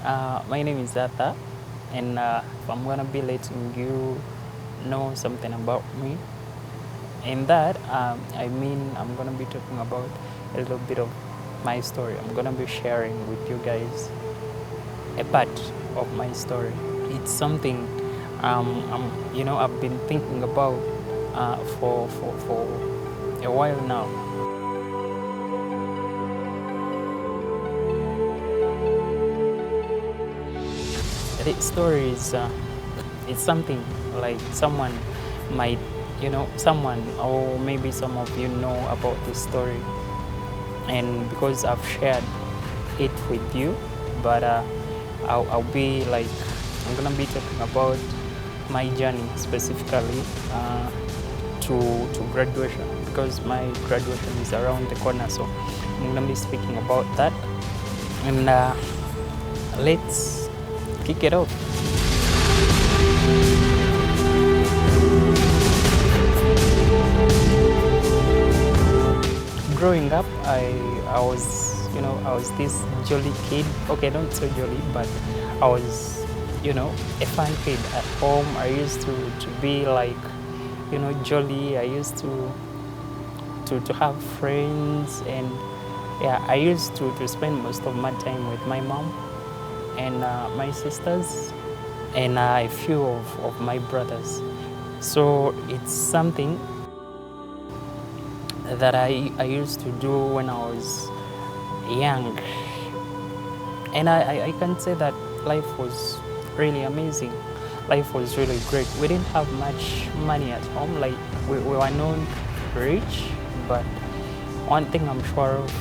My name is Arthur, and I'm gonna be letting you know something about me. In that, I mean, I'm gonna be talking about a little bit of my story. I'm gonna be sharing with you guys a part of my story. It's something I've been thinking about for a while now. The story is it's something like someone might, someone or maybe some of you know about this story, and because I've shared it with you, but I'll be like, I'm gonna be talking about my journey specifically to graduation, because my graduation is around the corner, so I'm gonna be speaking about that, and let's kick it off. Growing up, I was this jolly kid. Okay, not so jolly, but I was, a fun kid at home. I used to be like, jolly. I used to have friends, and yeah, I used to spend most of my time with my mom and my sisters and a few of my brothers. So it's something that I used to do when I was young. And I can say that life was really amazing. Life was really great. We didn't have much money at home, like we were not rich, but one thing I'm sure of,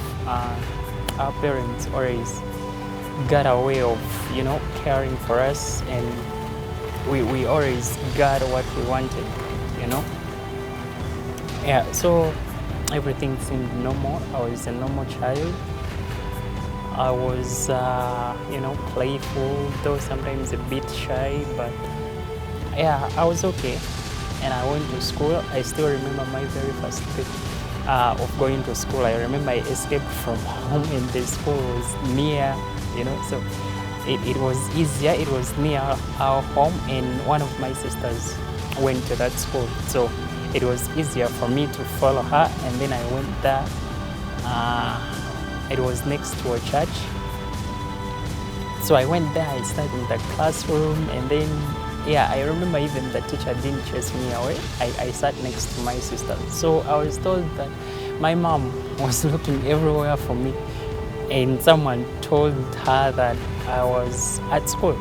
our parents always got a way of, caring for us, and we always got what we wanted, you know. Yeah, so everything seemed normal. I was a normal child. I was, playful, though sometimes a bit shy, but yeah, I was okay. And I went to school. I still remember my very first day of going to school. I remember I escaped from home, and the school was near, so it was easier. It was near our home, and one of my sisters went to that school. So it was easier for me to follow her, and then I went there. It was next to a church. So I went there, I started in the classroom, and then, yeah, I remember even the teacher didn't chase me away. I sat next to my sister. So I was told that my mom was looking everywhere for me, and someone told her that I was at school.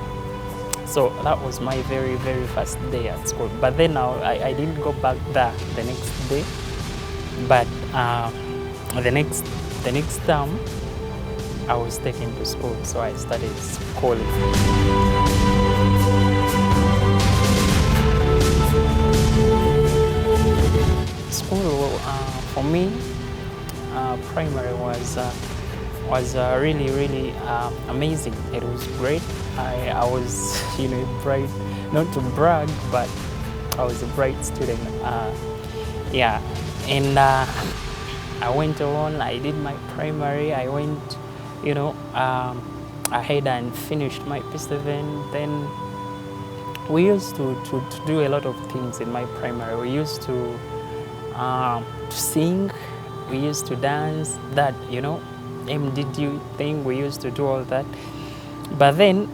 So that was my very, very first day at school. But then I didn't go back there the next day. But the next term, I was taken to school, so I started schooling. School for me, primary was really, really amazing. It was great. I was, bright, not to brag, but I was a bright student. Yeah, and I went alone. I did my primary. I went, ahead and finished my P7. Then we used to do a lot of things in my primary. We used to sing. We used to dance. That, MDD thing. We used to do all that. But then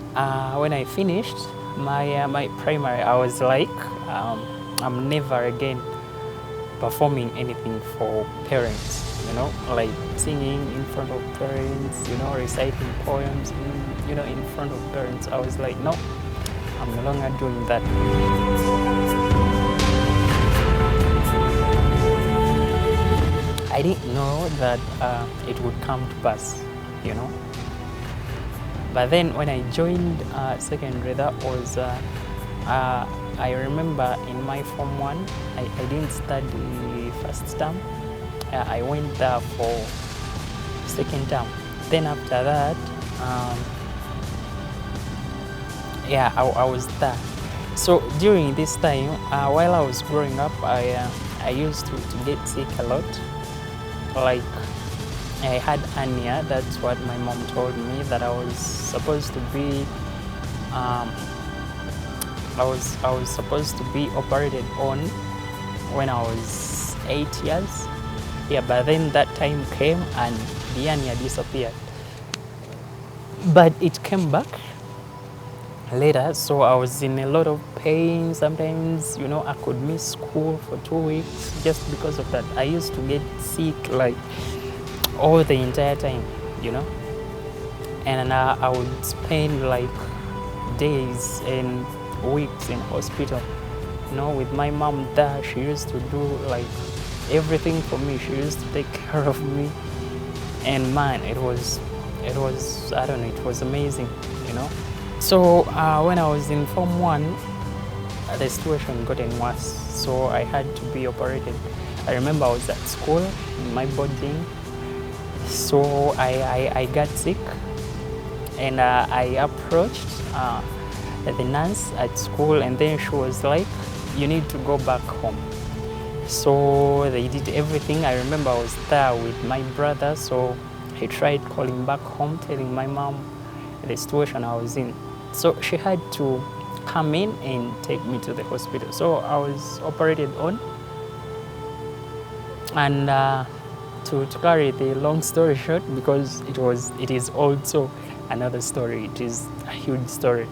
when I finished my primary, I was like, I'm never again performing anything for parents, like singing in front of parents, reciting poems, in front of parents. I was like, no, I'm no longer doing that. I didn't know that it would come to pass, But then when I joined secondary, that was, I remember in my Form 1, I didn't study first term. I went there for second term. Then after that, I was there. So during this time, while I was growing up, I used to get sick a lot. Like I had hernia. That's what my mom told me, that I was supposed to be um, I was supposed to be operated on when I was 8 years. Yeah, but then that time came and the hernia disappeared. But it came back later, so I was in a lot of pain. Sometimes, I could miss school for 2 weeks just because of that. I used to get sick like all the entire time, and I would spend like days and weeks in hospital. With my mom there, she used to do like everything for me. She used to take care of me, and man, it was I don't know, it was amazing. So when I was in Form 1, the situation gotten worse, so I had to be operated. I remember I was at school in my boarding, so I got sick, and I approached the nurse at school, and then she was like, you need to go back home. So they did everything. I remember I was there with my brother, so he tried calling back home, telling my mom the situation I was in. So she had to come in and take me to the hospital. So I was operated on. And to carry the long story short, because it is also another story. It is a huge story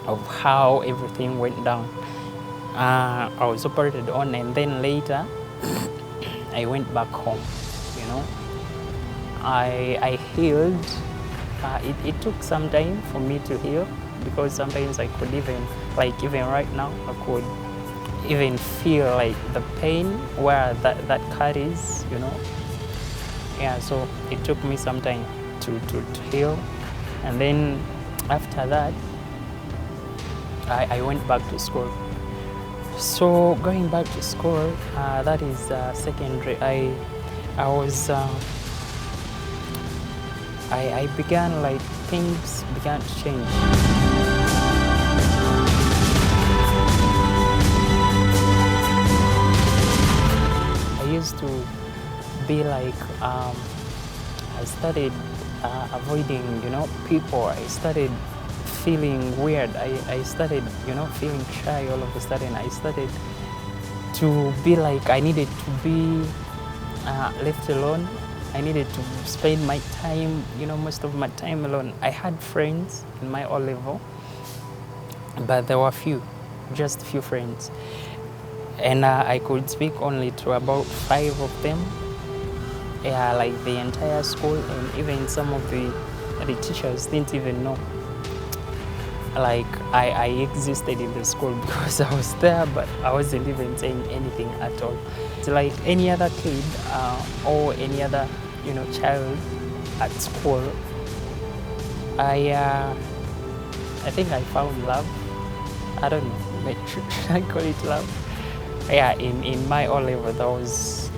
of how everything went down. I was operated on, and then later I went back home. I healed. It took some time for me to heal, because sometimes I could even right now, I could even feel like the pain where that cut is, Yeah, so it took me some time to heal. And then after that, I went back to school. So going back to school, that is secondary. I was I began, like, things began to change. I used to be like, I started avoiding, people. I started feeling weird. I started, feeling shy all of a sudden. I started to be like I needed to be left alone. I needed to spend my time, most of my time alone. I had friends in my O level, but there were just few friends. And I could speak only to about 5 of them. Yeah, like the entire school, and even some of the teachers didn't even know. Like I existed in the school because I was there, but I wasn't even saying anything at all. It's like any other kid or any other, child at school. I think I found love. I don't know, should I call it love? Yeah, in my O level, there was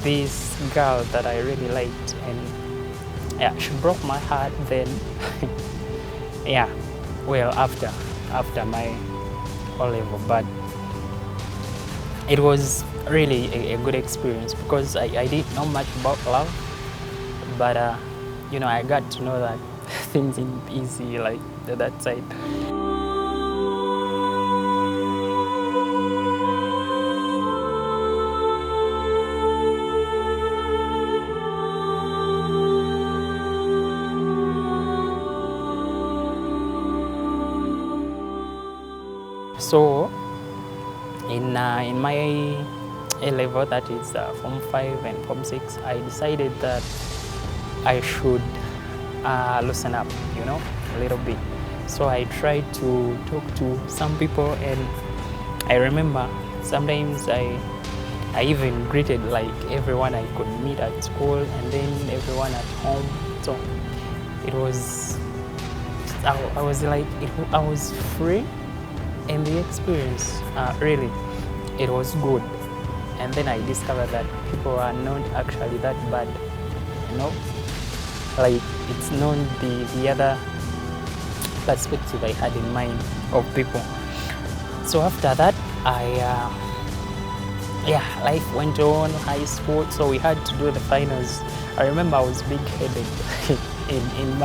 this girl that I really liked, and yeah, she broke my heart then. Yeah, well, after my O level, but it was really a good experience, because I didn't know much about love, but I got to know that things ain't easy like that side. So in my A level, that is Form 5 and Form 6, I decided that I should loosen up, a little bit. So I tried to talk to some people, and I remember sometimes I even greeted like everyone I could meet at school, and then everyone at home. So it was, I was like, I was free. And the experience, really, it was good. And then I discovered that people are not actually that bad, Like, it's not the other perspective I had in mind of people. So after that, yeah, life went on, high school, so we had to do the finals. I remember I was big-headed in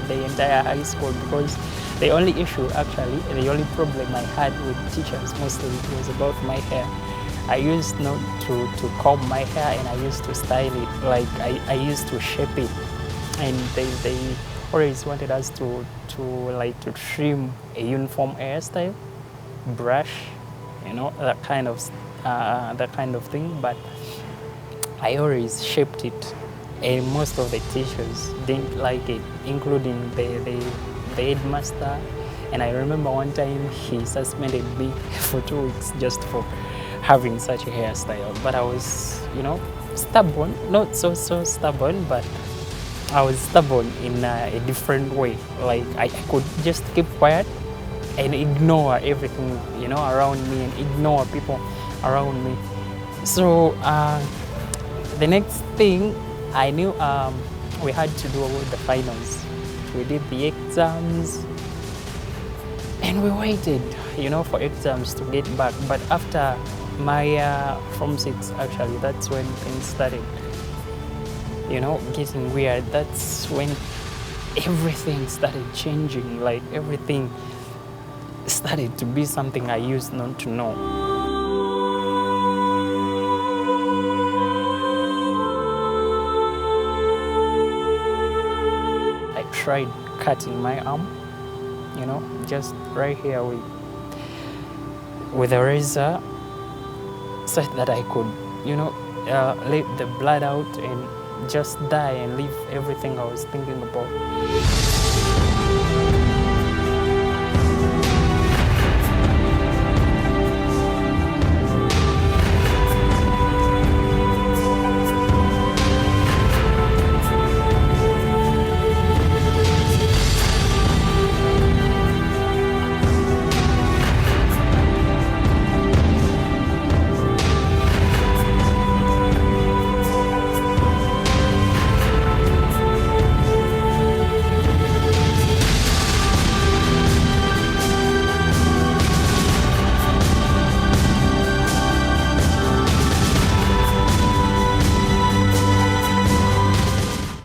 the entire high school, because the only issue, actually, the only problem I had with teachers mostly was about my hair. I used not to comb my hair, and I used to style it, like I used to shape it, and they always wanted us to trim a uniform hairstyle, brush, that kind of thing. But I always shaped it, and most of the teachers didn't like it, including the headmaster. And I remember one time he suspended me for 2 weeks just for having such a hairstyle. But I was, stubborn, not so stubborn, but I was stubborn in a different way. Like I could just keep quiet and ignore everything, around me, and ignore people around me. So the next thing I knew, we had to do the finals. We did the exams, and we waited, for exams to get back. But after my Form 6, actually, that's when things started, getting weird. That's when everything started changing. Like everything started to be something I used not to know. I tried cutting my arm, just right here with a razor, so that I could, let the blood out and just die and leave everything I was thinking about.